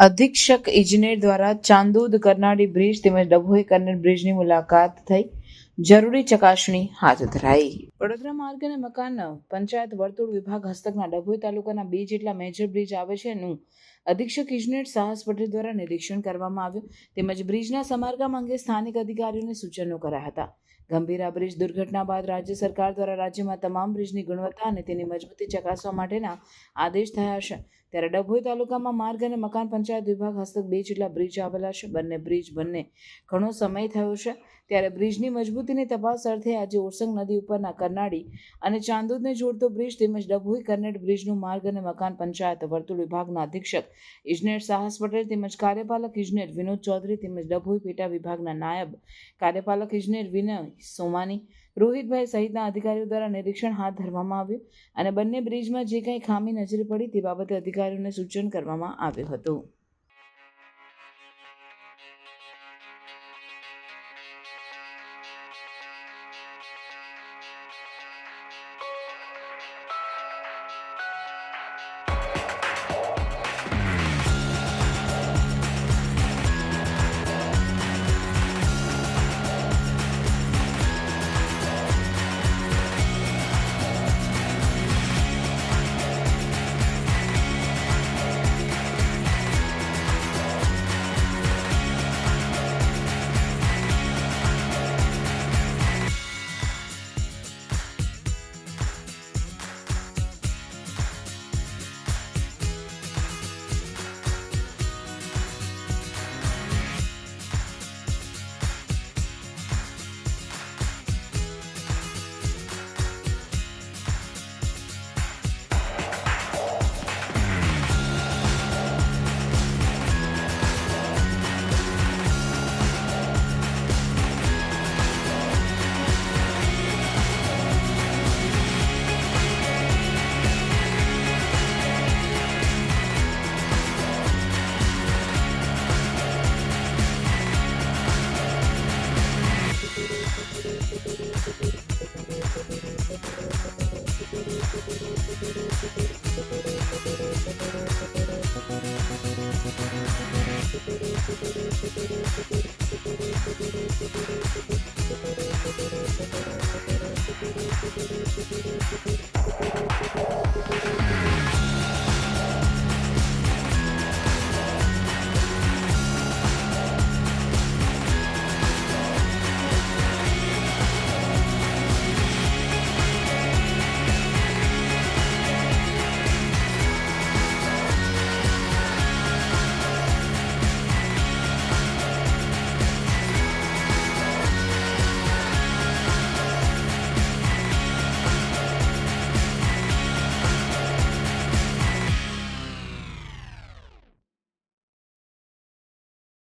અધિક્ષક ઇજનેર દ્વારા ચાંદોદ કરનાળી બ્રિજ તેમજ ડભોઈ કરનેર બ્રિજની મુલાકાત થઈ જરૂરી ચકાસણી હાથ ધરાઈ. વડોદરા માર્ગ અને મકાન પંચાયત વર્તુળ વિભાગ હસ્તકના ડભોઈ તાલુકાના 2 જેટલા મેજર બ્રિજ આવે છે એનું અધિક્ષક ઇજનેર સાહસ પટેલ દ્વારા નિરીક્ષણ કરવામાં આવ્યું તેમજ બ્રિજના સમારકામ અંગે સ્થાનિક અધિકારીઓને સૂચનો કરાયા હતા. ગંભીરા બ્રિજ દુર્ઘટના બાદ રાજ્ય સરકાર દ્વારા રાજ્યમાં તમામ બ્રિજની ગુણવત્તા અને તેની મજબૂતી ચકાસવા માટેના આદેશ થયા છે. ત્યારે ડભોઈ તાલુકામાં માર્ગ અને મકાન પંચાયત વિભાગ હસ્તક 2 જેટલા બ્રિજ આવેલા છે. બંને બ્રિજ ઘણો સમય થયો છે. ત્યારે બ્રિજની મજબૂતીની તપાસ અર્થે આજે ઓરસંગ નદી ઉપરના કરનાળી અને ચાંદોદને જોડતો બ્રિજ તેમજ ડભોઈ કરનેર બ્રિજનું માર્ગ અને મકાન પંચાયત વર્તુળ વિભાગના અધિક્ષક ઇજનેર સાહસ પટેલ તેમજ કાર્યપાલક ઇજનેર વિનોદ ચૌધરી તેમજ ડભોઈ પેટા વિભાગના નાયબ કાર્યપાલક ઇજનેર વિનય સોમાની, રોહિતભાઈ સહિતના અધિકારીઓ દ્વારા નિરીક્ષણ હાથ ધરવામાં આવ્યું અને બંને બ્રિજમાં જે કંઈ ખામી નજરે પડી તે બાબતે અધિકારીઓને સૂચન કરવામાં આવ્યું હતું.